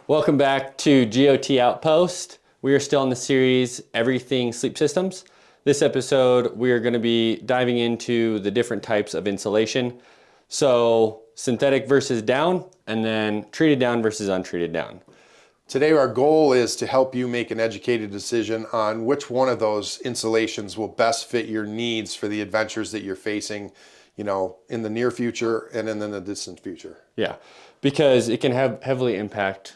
Welcome back to GOT Outpost. We are still in the series Everything Sleep Systems. This episode, we are going to be diving into the different types of insulation. So synthetic versus down, and then treated down versus untreated down. Today our goal is to help you make an educated decision on which one of those insulations will best fit your needs for the adventures that you're facing, in the near future and in the distant future. Yeah, because it can heavily impact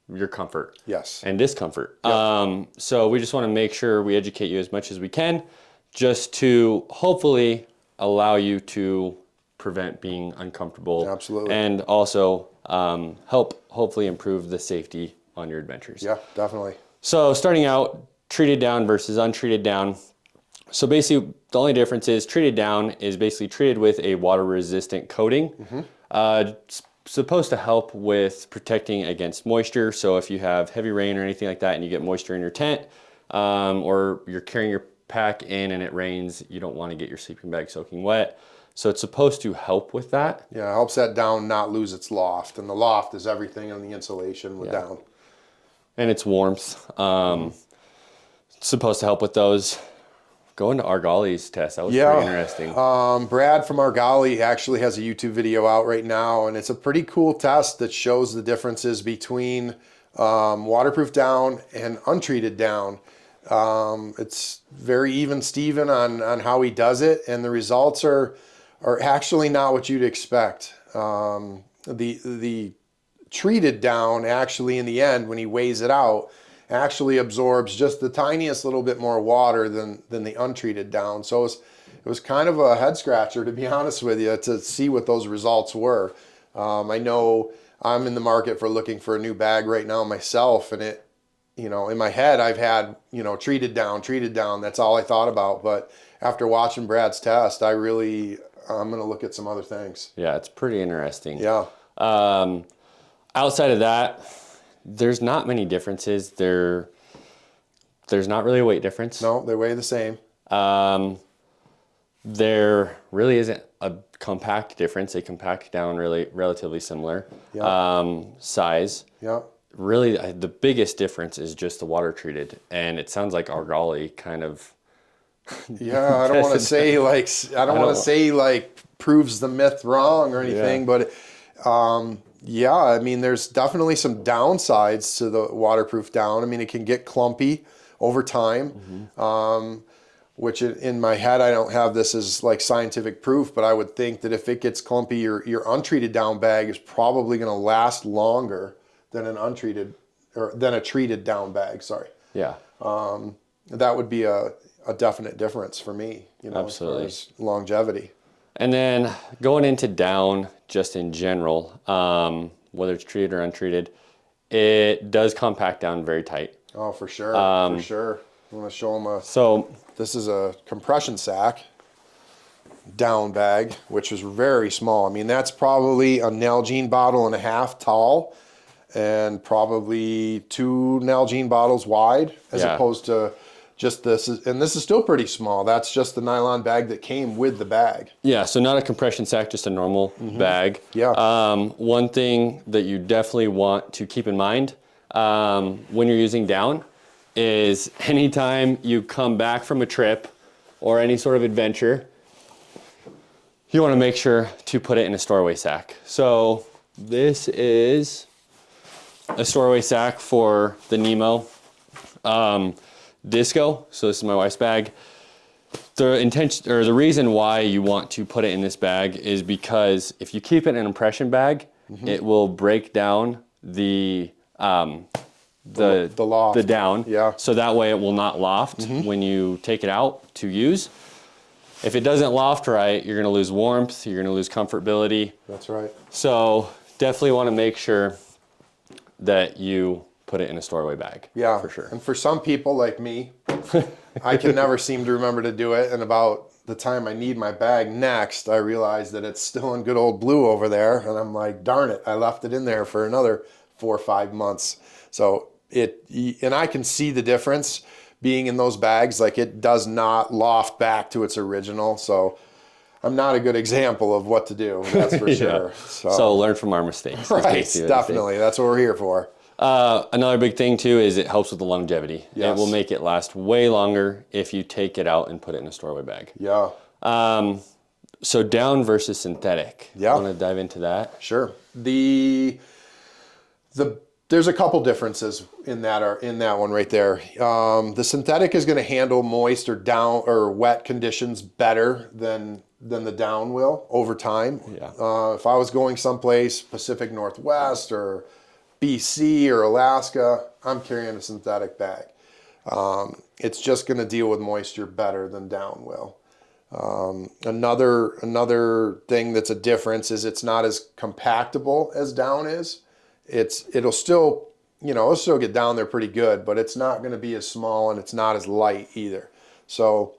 your comfort. Yes. And discomfort. Yep. So we just want to make sure we educate you as much as we can, just to hopefully allow you to prevent being uncomfortable. Absolutely. And also help hopefully improve the safety on your adventures. Yeah, definitely. So starting out, treated down versus untreated down. So basically the only difference is treated down is basically treated with a water resistant coating. It's supposed to help with protecting against moisture. So if you have heavy rain or anything like that and you get moisture in your tent, or you're carrying your pack in and it rains, you don't want to get your sleeping bag soaking wet. So it's supposed to help with that. Yeah, it helps that down not lose its loft. And the loft is everything on the insulation with down. And it's warmth. It's supposed to help with those. Go into Argali's test. That was pretty interesting. Brad from Argali actually has a YouTube video out right now, and it's a pretty cool test that shows the differences between waterproof down and untreated down. It's very even Steven on how he does it, and the results are actually not what you'd expect. The treated down actually in the end, when he weighs it out, actually absorbs just the tiniest little bit more water than the untreated down. So it was kind of a head scratcher, to be honest with you, to see what those results were. I know I'm in the market for looking for a new bag right now myself, and it, in my head I've had, treated down. That's all I thought about. But after watching Brad's test, I'm going to look at some other things. Yeah, it's pretty interesting. Yeah. Outside of that, there's not many differences. There's not really a weight difference. No, they weigh the same. There really isn't a compact difference. They compact down relatively similar. Yeah. Size. Yeah. Really, the biggest difference is just the water treated, and it sounds like Argali kind of. Yeah, I don't want to say proves the myth wrong or anything, but. Yeah, I mean, there's definitely some downsides to the waterproof down. I mean, it can get clumpy over time, which in my head, I don't have this as scientific proof, but I would think that if it gets clumpy, your untreated down bag is probably going to last longer than a treated down bag. Sorry. Yeah. That would be a definite difference for me, Absolutely. As far as longevity. And then going into down, just in general, whether it's treated or untreated, it does compact down very tight. Oh, for sure, for sure. I'm going to show them this is a compression sack down bag, which is very small. I mean, that's probably a Nalgene bottle and a half tall and probably 2 Nalgene bottles wide, as opposed to just this is still pretty small. That's just the nylon bag that came with the bag. Yeah, so not a compression sack, just a normal bag. Yeah. One thing that you definitely want to keep in mind when you're using down is anytime you come back from a trip or any sort of adventure, you want to make sure to put it in a storeway sack. So this is a storeway sack for the Nemo. Disco, so this is my wife's bag. The reason why you want to put it in this bag is because if you keep it in an impression bag, it will break down the loft. The down. Yeah. So that way it will not loft when you take it out to use. If it doesn't loft right, you're going to lose warmth, you're going to lose comfortability. That's right. So definitely want to make sure that you put it in a storeway bag. Yeah, for sure. And for some people like me, I can never seem to remember to do it. And about the time I need my bag next, I realize that it's still in good old blue over there. And I'm like, darn it, I left it in there for another 4 or 5 months. So and I can see the difference being in those bags. It does not loft back to its original. So I'm not a good example of what to do, that's for sure. So learn from our mistakes. Right, definitely. That's what we're here for. Another big thing too is it helps with the longevity. Yes. It will make it last way longer if you take it out and put it in a storeway bag. Yeah. So down versus synthetic. Yeah. Want to dive into that? Sure. There's a couple differences in that one right there. The synthetic is going to handle moist or down or wet conditions better than the down will over time. Yeah. If I was going someplace Pacific Northwest or BC or Alaska, I'm carrying a synthetic bag. It's just going to deal with moisture better than down will. Another thing that's a difference is it's not as compactable as down is. It'll still get down there pretty good, but it's not going to be as small and it's not as light either. So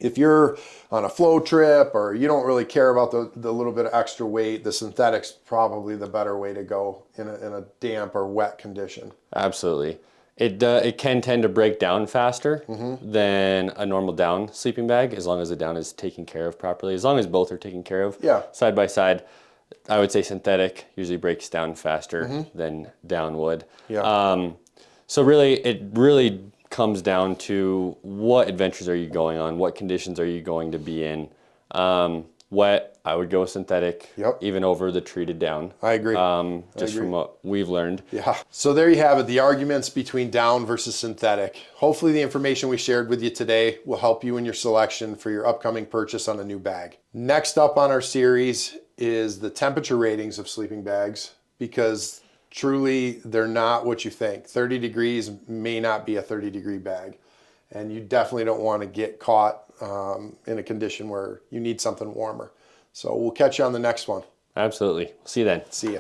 if you're on a flow trip or you don't really care about the little bit of extra weight, the synthetic's probably the better way to go in a damp or wet condition. Absolutely. It can tend to break down faster than a normal down sleeping bag, as long as the down is taken care of properly. As long as both are taken care of, side by side, I would say synthetic usually breaks down faster than down would. Yeah. So really, it really comes down to what adventures are you going on, what conditions are you going to be in. Wet, I would go synthetic, even over the treated down. I agree. Just from what we've learned. Yeah. So there you have it, the arguments between down versus synthetic. Hopefully the information we shared with you today will help you in your selection for your upcoming purchase on a new bag. Next up on our series is the temperature ratings of sleeping bags, because truly they're not what you think. 30 degrees may not be a 30-degree bag, and you definitely don't want to get caught in a condition where you need something warmer. So we'll catch you on the next one. Absolutely. See you then. See ya.